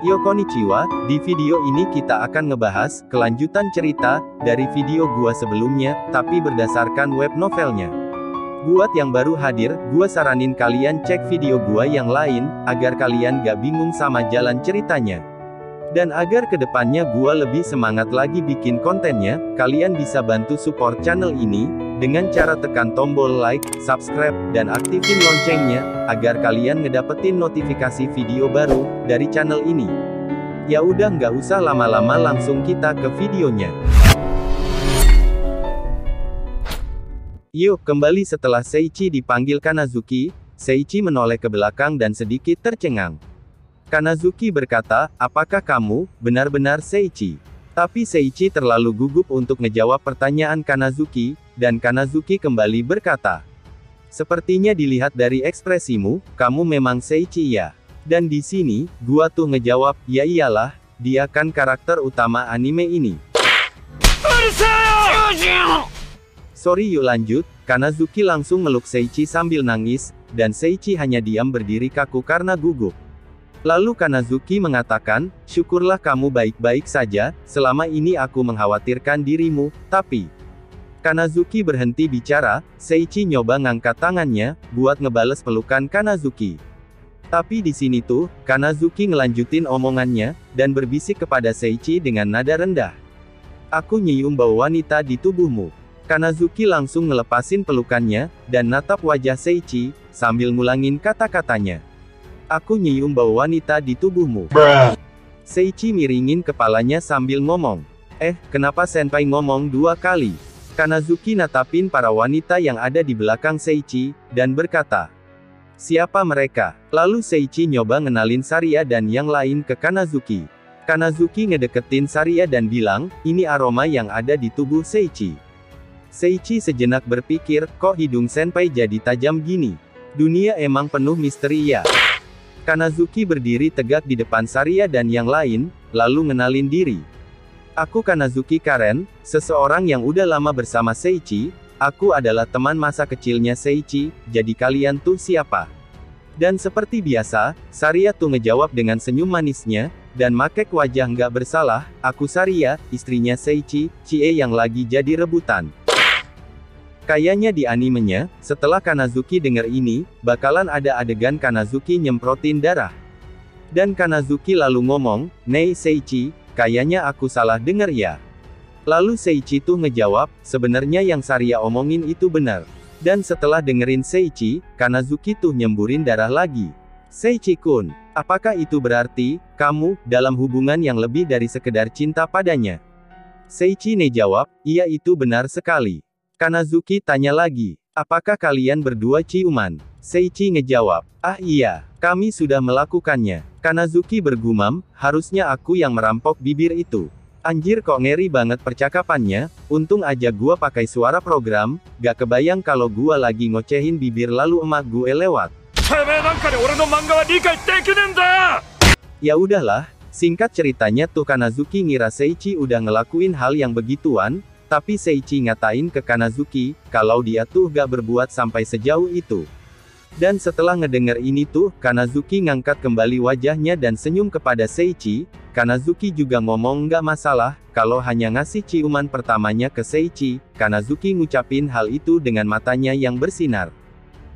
Yo konnichiwa, di video ini kita akan ngebahas kelanjutan cerita dari video gua sebelumnya, tapi berdasarkan web novelnya. Buat yang baru hadir, gua saranin kalian cek video gua yang lain, agar kalian gak bingung sama jalan ceritanya. Dan agar kedepannya gua lebih semangat lagi bikin kontennya, kalian bisa bantu support channel ini, dengan cara tekan tombol like, subscribe, dan aktifin loncengnya, agar kalian ngedapetin notifikasi video baru, dari channel ini. Ya udah nggak usah lama-lama langsung kita ke videonya. Yuk, kembali setelah Seiichi dipanggil Kanazuki, Seiichi menoleh ke belakang dan sedikit tercengang. Kanazuki berkata, apakah kamu, benar-benar Seiichi? Tapi Seiichi terlalu gugup untuk ngejawab pertanyaan Kanazuki, dan Kanazuki kembali berkata, sepertinya dilihat dari ekspresimu, kamu memang Seiichi ya. Dan di sini, gua tuh ngejawab, ya iyalah, dia kan karakter utama anime ini. Sorry yuk lanjut, Kanazuki langsung meluk Seiichi sambil nangis, dan Seiichi hanya diam berdiri kaku karena gugup. Lalu Kanazuki mengatakan, syukurlah kamu baik-baik saja, selama ini aku mengkhawatirkan dirimu, tapi... Kanazuki berhenti bicara, Seiichi nyoba ngangkat tangannya, buat ngebales pelukan Kanazuki. Tapi di sini tuh, Kanazuki ngelanjutin omongannya, dan berbisik kepada Seiichi dengan nada rendah. Aku nyium bau wanita di tubuhmu. Kanazuki langsung ngelepasin pelukannya, dan natap wajah Seiichi, sambil ngulangin kata-katanya. Aku nyium bau wanita di tubuhmu. Seiichi miringin kepalanya sambil ngomong. Kenapa senpai ngomong dua kali? Kanazuki natapin para wanita yang ada di belakang Seiichi, dan berkata, siapa mereka? Lalu Seiichi nyoba ngenalin Saria dan yang lain ke Kanazuki. Kanazuki ngedeketin Saria dan bilang, ini aroma yang ada di tubuh Seiichi. Seiichi sejenak berpikir, kok hidung senpai jadi tajam gini? Dunia emang penuh misteri ya? Kanazuki berdiri tegak di depan Saria dan yang lain, lalu ngenalin diri. Aku Kanazuki Karen, seseorang yang udah lama bersama Seiichi, aku adalah teman masa kecilnya Seiichi, jadi kalian tuh siapa? Dan seperti biasa, Saria tuh ngejawab dengan senyum manisnya, dan makek wajah nggak bersalah, aku Saria, istrinya Seiichi, Chie yang lagi jadi rebutan. Kayaknya di animenya, setelah Kanazuki denger ini, bakalan ada adegan Kanazuki nyemprotin darah. Dan Kanazuki lalu ngomong, Nei Seiichi, kayaknya aku salah denger ya. Lalu Seiichi tuh ngejawab, sebenarnya yang Saria omongin itu benar. Dan setelah dengerin Seiichi, Kanazuki tuh nyemburin darah lagi. Seiichi-kun, apakah itu berarti, kamu, dalam hubungan yang lebih dari sekedar cinta padanya? Seiichi jawab, iya itu benar sekali. Kanazuki tanya lagi, apakah kalian berdua ciuman? Seiichi ngejawab, iya, kami sudah melakukannya. Kanazuki bergumam, harusnya aku yang merampok bibir itu. Anjir kok ngeri banget percakapannya, untung aja gua pakai suara program, gak kebayang kalau gua lagi ngocehin bibir lalu emak gue lewat. Ya udahlah, singkat ceritanya tuh Kanazuki ngira Seiichi udah ngelakuin hal yang begituan, tapi Seiichi ngatain ke Kanazuki, kalau dia tuh gak berbuat sampai sejauh itu. Dan setelah ngedenger ini tuh, Kanazuki ngangkat kembali wajahnya dan senyum kepada Seiichi. Kanazuki juga ngomong nggak masalah, kalau hanya ngasih ciuman pertamanya ke Seiichi. Kanazuki ngucapin hal itu dengan matanya yang bersinar.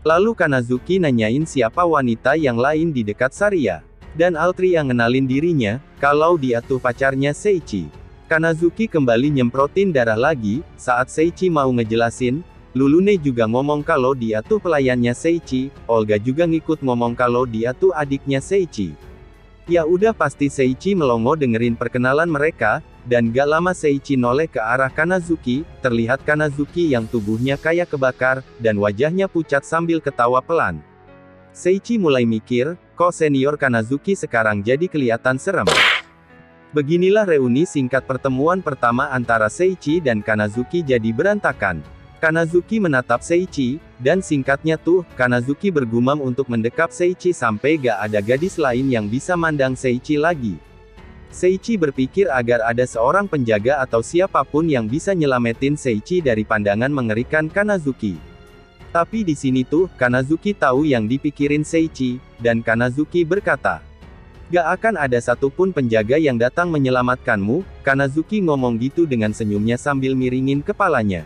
Lalu Kanazuki nanyain siapa wanita yang lain di dekat Saria. Dan Altria ngenalin dirinya, kalau dia tuh pacarnya Seiichi. Kanazuki kembali nyemprotin darah lagi, saat Seiichi mau ngejelasin, Lulune juga ngomong kalau dia tuh pelayannya Seiichi, Olga juga ngikut ngomong kalau dia tuh adiknya Seiichi. Ya udah pasti Seiichi melongo dengerin perkenalan mereka, dan gak lama Seiichi noleh ke arah Kanazuki, terlihat Kanazuki yang tubuhnya kayak kebakar, dan wajahnya pucat sambil ketawa pelan. Seiichi mulai mikir, kok senior Kanazuki sekarang jadi kelihatan serem. Beginilah reuni singkat pertemuan pertama antara Seiichi dan Kanazuki jadi berantakan. Kanazuki menatap Seiichi, dan singkatnya tuh, Kanazuki bergumam untuk mendekap Seiichi sampai gak ada gadis lain yang bisa mandang Seiichi lagi. Seiichi berpikir agar ada seorang penjaga atau siapapun yang bisa nyelamatin Seiichi dari pandangan mengerikan Kanazuki. Tapi di sini tuh, Kanazuki tahu yang dipikirin Seiichi, dan Kanazuki berkata, Gak akan ada satupun penjaga yang datang menyelamatkanmu, Kanazuki ngomong gitu dengan senyumnya sambil miringin kepalanya.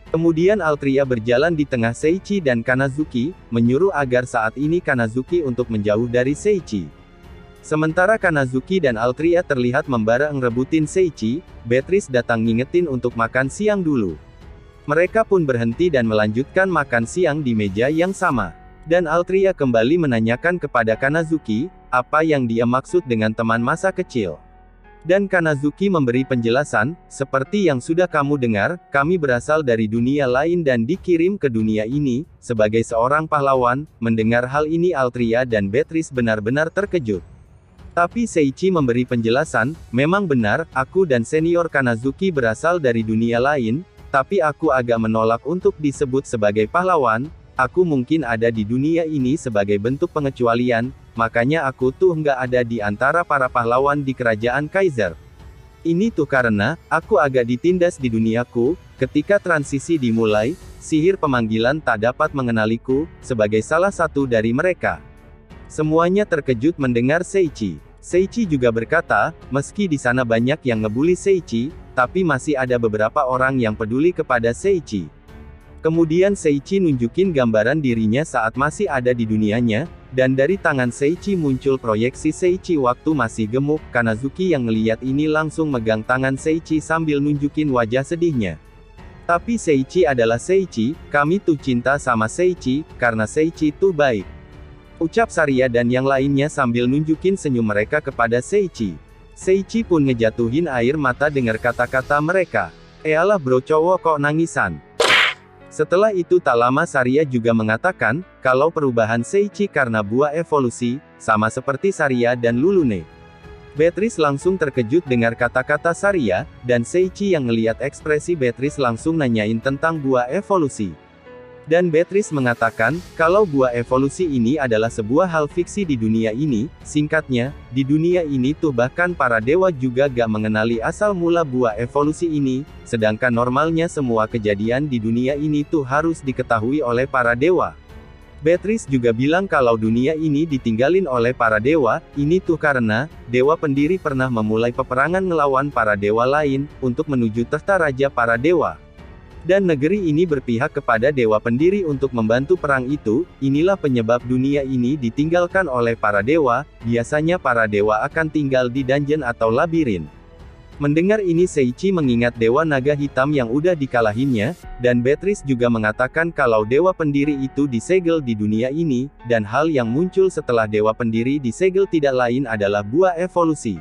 Kemudian Altria berjalan di tengah Seiichi dan Kanazuki, menyuruh agar saat ini Kanazuki untuk menjauh dari Seiichi. Sementara Kanazuki dan Altria terlihat membara ngerebutin Seiichi, Beatrice datang ngingetin untuk makan siang dulu. Mereka pun berhenti dan melanjutkan makan siang di meja yang sama. Dan Altria kembali menanyakan kepada Kanazuki, apa yang dia maksud dengan teman masa kecil. Dan Kanazuki memberi penjelasan, seperti yang sudah kamu dengar, kami berasal dari dunia lain dan dikirim ke dunia ini, sebagai seorang pahlawan. Mendengar hal ini Altria dan Beatrice benar-benar terkejut. Tapi Seiichi memberi penjelasan, memang benar, aku dan senior Kanazuki berasal dari dunia lain, tapi aku agak menolak untuk disebut sebagai pahlawan. Aku mungkin ada di dunia ini sebagai bentuk pengecualian, makanya aku tuh nggak ada di antara para pahlawan di kerajaan Kaiser. Ini tuh karena, aku agak ditindas di duniaku, ketika transisi dimulai, sihir pemanggilan tak dapat mengenaliku, sebagai salah satu dari mereka. Semuanya terkejut mendengar Seiichi. Seiichi juga berkata, meski di sana banyak yang ngebully Seiichi, tapi masih ada beberapa orang yang peduli kepada Seiichi. Kemudian Seiichi nunjukin gambaran dirinya saat masih ada di dunianya, dan dari tangan Seiichi muncul proyeksi Seiichi waktu masih gemuk. Kanazuki yang ngeliat ini langsung megang tangan Seiichi sambil nunjukin wajah sedihnya. Tapi Seiichi adalah Seiichi, kami tuh cinta sama Seiichi, karena Seiichi tuh baik. Ucap Saria dan yang lainnya sambil nunjukin senyum mereka kepada Seiichi. Seiichi pun ngejatuhin air mata dengar kata-kata mereka. Ealah bro cowok kok nangisan. Setelah itu tak lama Saria juga mengatakan, kalau perubahan Seiichi karena buah evolusi, sama seperti Saria dan Lulune. Beatrice langsung terkejut dengar kata-kata Saria, dan Seiichi yang ngeliat ekspresi Beatrice langsung nanyain tentang buah evolusi. Dan Beatrice mengatakan, kalau buah evolusi ini adalah sebuah hal fiksi di dunia ini, singkatnya, di dunia ini tuh bahkan para dewa juga gak mengenali asal mula buah evolusi ini, sedangkan normalnya semua kejadian di dunia ini tuh harus diketahui oleh para dewa. Beatrice juga bilang kalau dunia ini ditinggalin oleh para dewa, ini tuh karena, dewa pendiri pernah memulai peperangan ngelawan para dewa lain, untuk menuju tahta raja para dewa. Dan negeri ini berpihak kepada dewa pendiri untuk membantu perang itu, inilah penyebab dunia ini ditinggalkan oleh para dewa, biasanya para dewa akan tinggal di dungeon atau labirin. Mendengar ini Seiichi mengingat dewa naga hitam yang udah dikalahinnya, dan Beatrice juga mengatakan kalau dewa pendiri itu disegel di dunia ini, dan hal yang muncul setelah dewa pendiri disegel tidak lain adalah buah evolusi.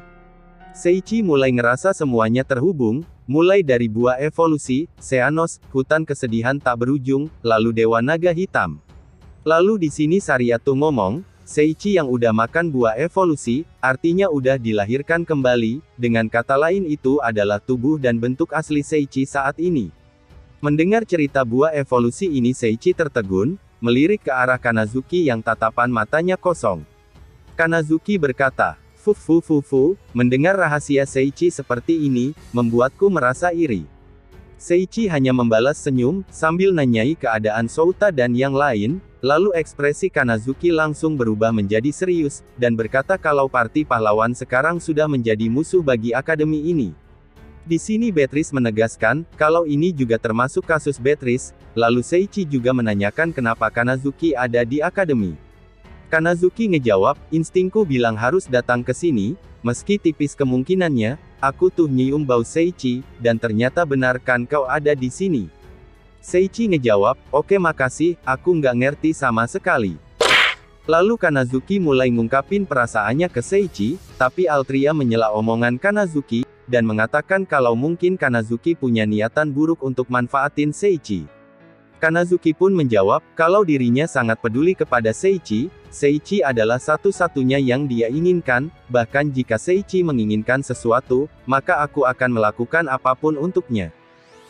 Seiichi mulai ngerasa semuanya terhubung, mulai dari buah evolusi, Xehanos, hutan kesedihan tak berujung, lalu dewa naga hitam. Lalu di sini Saria tuh ngomong, Seiichi yang udah makan buah evolusi, artinya udah dilahirkan kembali, dengan kata lain itu adalah tubuh dan bentuk asli Seiichi saat ini. Mendengar cerita buah evolusi ini Seiichi tertegun, melirik ke arah Kanazuki yang tatapan matanya kosong. Kanazuki berkata, Fufu, mendengar rahasia Seiichi seperti ini, membuatku merasa iri. Seiichi hanya membalas senyum, sambil nanyai keadaan Souta dan yang lain, lalu ekspresi Kanazuki langsung berubah menjadi serius, dan berkata kalau parti pahlawan sekarang sudah menjadi musuh bagi akademi ini. Di sini Beatrice menegaskan, kalau ini juga termasuk kasus Beatrice, lalu Seiichi juga menanyakan kenapa Kanazuki ada di akademi. Kanazuki ngejawab, instingku bilang harus datang ke sini, meski tipis kemungkinannya, aku tuh nyium bau Seiichi, dan ternyata benar kan kau ada di sini. Seiichi ngejawab, oke makasih, aku nggak ngerti sama sekali. Lalu Kanazuki mulai ngungkapin perasaannya ke Seiichi, tapi Altria menyela omongan Kanazuki, dan mengatakan kalau mungkin Kanazuki punya niatan buruk untuk manfaatin Seiichi. Kanazuki pun menjawab, kalau dirinya sangat peduli kepada Seiichi, Seiichi adalah satu-satunya yang dia inginkan, bahkan jika Seiichi menginginkan sesuatu, maka aku akan melakukan apapun untuknya.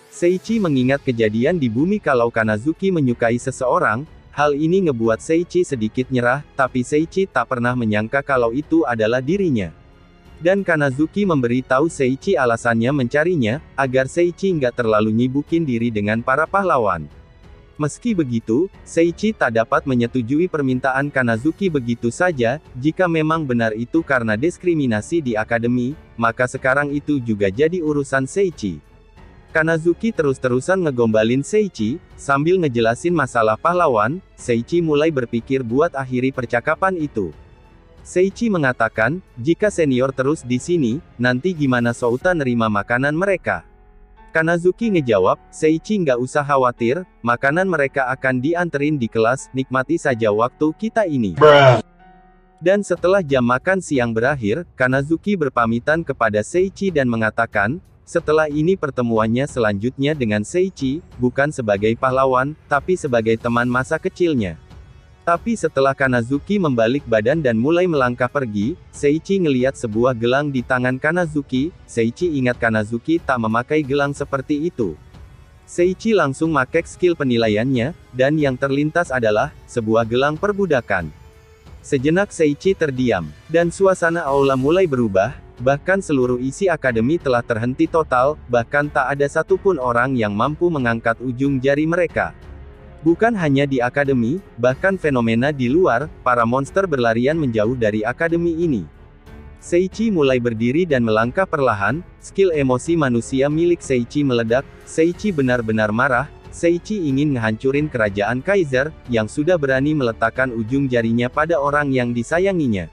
Seiichi mengingat kejadian di bumi kalau Kanazuki menyukai seseorang, hal ini ngebuat Seiichi sedikit nyerah, tapi Seiichi tak pernah menyangka kalau itu adalah dirinya. Dan Kanazuki memberi tahu Seiichi alasannya mencarinya, agar Seiichi nggak terlalu nyibukin diri dengan para pahlawan. Meski begitu, Seiichi tak dapat menyetujui permintaan Kanazuki begitu saja. Jika memang benar itu karena diskriminasi di akademi, maka sekarang itu juga jadi urusan Seiichi. Kanazuki terus-terusan ngegombalin Seiichi, sambil ngejelasin masalah pahlawan. Seiichi mulai berpikir buat akhiri percakapan itu. Seiichi mengatakan, jika senior terus di sini, nanti gimana Souta nerima makanan mereka? Kanazuki ngejawab, Seiichi nggak usah khawatir, makanan mereka akan dianterin di kelas, nikmati saja waktu kita ini. Dan setelah jam makan siang berakhir, Kanazuki berpamitan kepada Seiichi dan mengatakan, setelah ini pertemuannya selanjutnya dengan Seiichi, bukan sebagai pahlawan, tapi sebagai teman masa kecilnya. Tapi setelah Kanazuki membalik badan dan mulai melangkah pergi, Seiichi ngeliat sebuah gelang di tangan Kanazuki. Seiichi ingat Kanazuki tak memakai gelang seperti itu. Seiichi langsung makek skill penilaiannya, dan yang terlintas adalah, sebuah gelang perbudakan. Sejenak Seiichi terdiam, dan suasana aula mulai berubah, bahkan seluruh isi akademi telah terhenti total, bahkan tak ada satupun orang yang mampu mengangkat ujung jari mereka. Bukan hanya di akademi, bahkan fenomena di luar, para monster berlarian menjauh dari akademi ini. Seiichi mulai berdiri dan melangkah perlahan, skill emosi manusia milik Seiichi meledak. Seiichi benar-benar marah. Seiichi ingin ngehancurin kerajaan Kaiser, yang sudah berani meletakkan ujung jarinya pada orang yang disayanginya.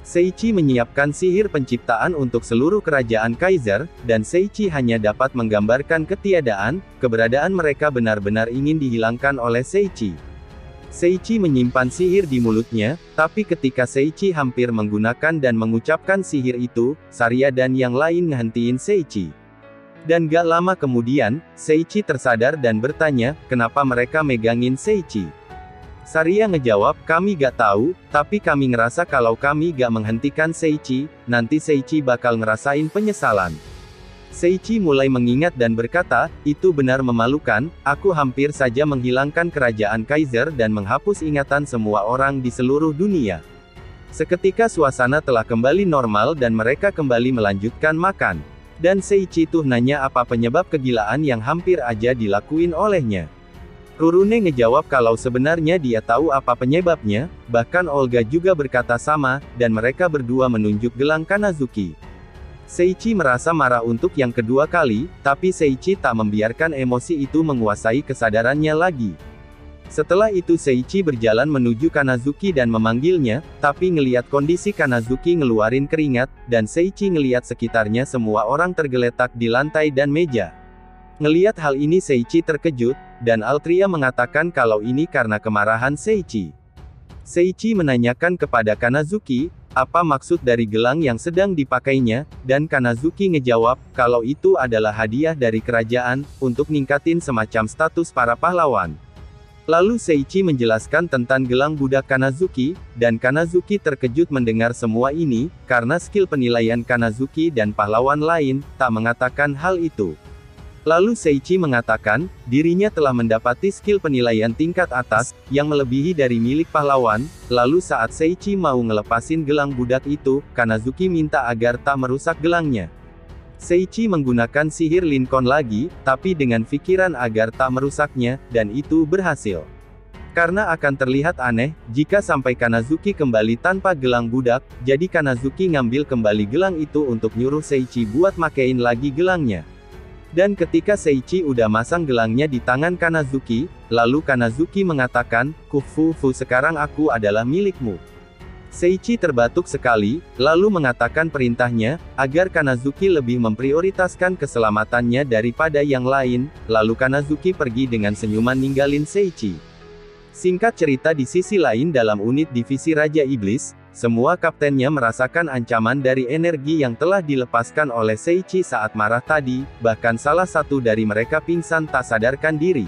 Seiichi menyiapkan sihir penciptaan untuk seluruh kerajaan Kaiser, dan Seiichi hanya dapat menggambarkan ketiadaan, keberadaan mereka benar-benar ingin dihilangkan oleh Seiichi. Seiichi menyimpan sihir di mulutnya, tapi ketika Seiichi hampir menggunakan dan mengucapkan sihir itu, Saria dan yang lain ngehentiin Seiichi. Dan gak lama kemudian, Seiichi tersadar dan bertanya, kenapa mereka megangin Seiichi? Saria ngejawab, kami gak tahu, tapi kami ngerasa kalau kami gak menghentikan Seiichi, nanti Seiichi bakal ngerasain penyesalan. Seiichi mulai mengingat dan berkata, itu benar memalukan, aku hampir saja menghilangkan kerajaan Kaiser dan menghapus ingatan semua orang di seluruh dunia. Seketika suasana telah kembali normal dan mereka kembali melanjutkan makan. Dan Seiichi tuh nanya apa penyebab kegilaan yang hampir aja dilakuin olehnya. Rurune ngejawab kalau sebenarnya dia tahu apa penyebabnya, bahkan Olga juga berkata sama, dan mereka berdua menunjuk gelang Kanazuki. Seiichi merasa marah untuk yang kedua kali, tapi Seiichi tak membiarkan emosi itu menguasai kesadarannya lagi. Setelah itu Seiichi berjalan menuju Kanazuki dan memanggilnya, tapi ngeliat kondisi Kanazuki ngeluarin keringat, dan Seiichi ngeliat sekitarnya semua orang tergeletak di lantai dan meja. Ngeliat hal ini Seiichi terkejut, dan Altria mengatakan kalau ini karena kemarahan Seiichi. Seiichi menanyakan kepada Kanazuki, apa maksud dari gelang yang sedang dipakainya, dan Kanazuki ngejawab, kalau itu adalah hadiah dari kerajaan, untuk ningkatin semacam status para pahlawan. Lalu Seiichi menjelaskan tentang gelang budak Kanazuki, dan Kanazuki terkejut mendengar semua ini, karena skill penilaian Kanazuki dan pahlawan lain, tak mengatakan hal itu. Lalu Seiichi mengatakan, dirinya telah mendapati skill penilaian tingkat atas, yang melebihi dari milik pahlawan. Lalu saat Seiichi mau ngelepasin gelang budak itu, Kanazuki minta agar tak merusak gelangnya. Seiichi menggunakan sihir Lincoln lagi, tapi dengan pikiran agar tak merusaknya, dan itu berhasil. Karena akan terlihat aneh, jika sampai Kanazuki kembali tanpa gelang budak, jadi Kanazuki ngambil kembali gelang itu untuk nyuruh Seiichi buat makein lagi gelangnya. Dan ketika Seiichi udah masang gelangnya di tangan Kanazuki, lalu Kanazuki mengatakan, Kufu, sekarang aku adalah milikmu. Seiichi terbatuk sekali, lalu mengatakan perintahnya, agar Kanazuki lebih memprioritaskan keselamatannya daripada yang lain, lalu Kanazuki pergi dengan senyuman ninggalin Seiichi. Singkat cerita di sisi lain dalam unit divisi Raja Iblis, semua kaptennya merasakan ancaman dari energi yang telah dilepaskan oleh Seiichi saat marah tadi, bahkan salah satu dari mereka pingsan tak sadarkan diri.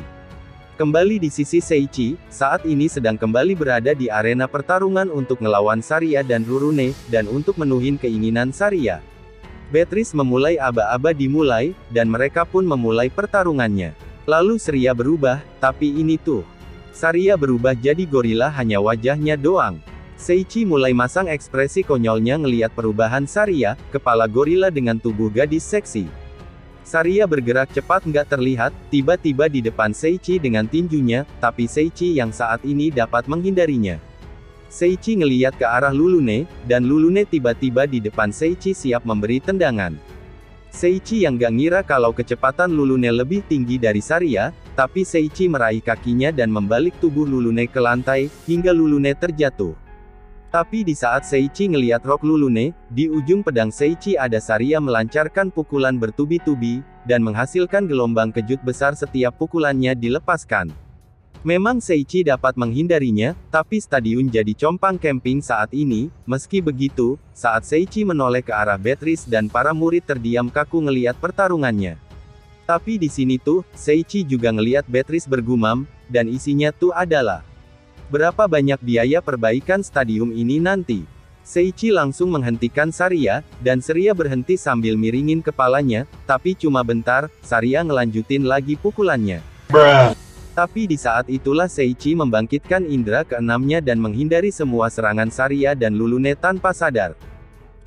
Kembali di sisi Seiichi, saat ini sedang kembali berada di arena pertarungan untuk ngelawan Saria dan Rurune, dan untuk menuhin keinginan Saria. Beatrice memulai aba-aba dimulai, dan mereka pun memulai pertarungannya. Lalu Saria berubah, tapi ini tuh. Saria berubah jadi gorila hanya wajahnya doang. Seiichi mulai masang ekspresi konyolnya ngeliat perubahan Saria, kepala gorila dengan tubuh gadis seksi. Saria bergerak cepat nggak terlihat, tiba-tiba di depan Seiichi dengan tinjunya, tapi Seiichi yang saat ini dapat menghindarinya. Seiichi ngeliat ke arah Lulune, dan Lulune tiba-tiba di depan Seiichi siap memberi tendangan. Seiichi yang gak ngira kalau kecepatan Lulune lebih tinggi dari Saria, tapi Seiichi meraih kakinya dan membalik tubuh Lulune ke lantai, hingga Lulune terjatuh. Tapi di saat Seiichi ngeliat rok Lulune, di ujung pedang Seiichi ada Saria melancarkan pukulan bertubi-tubi, dan menghasilkan gelombang kejut besar setiap pukulannya dilepaskan. Memang Seiichi dapat menghindarinya, tapi stadion jadi compang camping saat ini. Meski begitu, saat Seiichi menoleh ke arah Beatrice dan para murid terdiam kaku ngeliat pertarungannya. Tapi di sini tuh, Seiichi juga ngeliat Beatrice bergumam, dan isinya tuh adalah, berapa banyak biaya perbaikan stadium ini nanti? Seiichi langsung menghentikan Saria, dan Saria berhenti sambil miringin kepalanya, tapi cuma bentar, Saria ngelanjutin lagi pukulannya. Tapi di saat itulah Seiichi membangkitkan indera keenamnya dan menghindari semua serangan Saria dan Lulune tanpa sadar.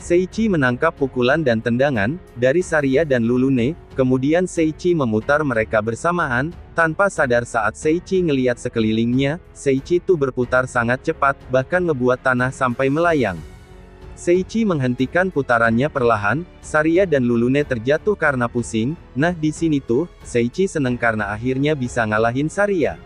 Seiichi menangkap pukulan dan tendangan dari Saria dan Lulune, kemudian Seiichi memutar mereka bersamaan, tanpa sadar saat Seiichi ngeliat sekelilingnya, Seiichi tuh berputar sangat cepat, bahkan ngebuat tanah sampai melayang. Seiichi menghentikan putarannya perlahan, Saria dan Lulune terjatuh karena pusing. Nah di sini tuh, Seiichi seneng karena akhirnya bisa ngalahin Saria.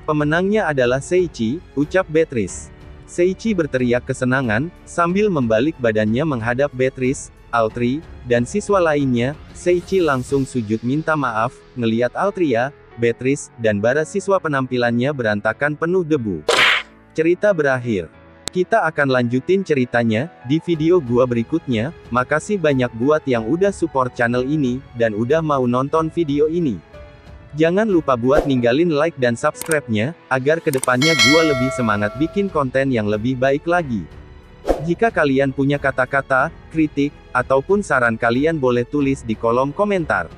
Pemenangnya adalah Seiichi, ucap Beatrice. Seiichi berteriak kesenangan, sambil membalik badannya menghadap Beatrice, Altri, dan siswa lainnya. Seiichi langsung sujud minta maaf, ngeliat Altria, Beatrice, dan para siswa penampilannya berantakan penuh debu. Cerita berakhir. Kita akan lanjutin ceritanya, di video gua berikutnya. Makasih banyak buat yang udah support channel ini, dan udah mau nonton video ini. Jangan lupa buat ninggalin like dan subscribe-nya, agar kedepannya gua lebih semangat bikin konten yang lebih baik lagi. Jika kalian punya kata-kata, kritik, ataupun saran kalian boleh tulis di kolom komentar.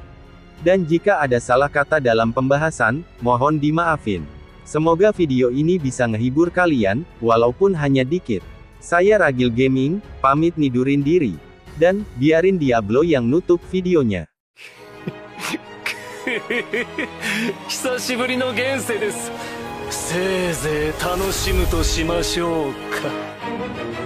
Dan jika ada salah kata dalam pembahasan, mohon dimaafin. Semoga video ini bisa ngehibur kalian, walaupun hanya dikit. Saya Ragil Gaming, pamit nidurin diri. Dan, biarin Diablo yang nutup videonya. 久しぶりの現世です。せいぜい楽しむとしましょうか。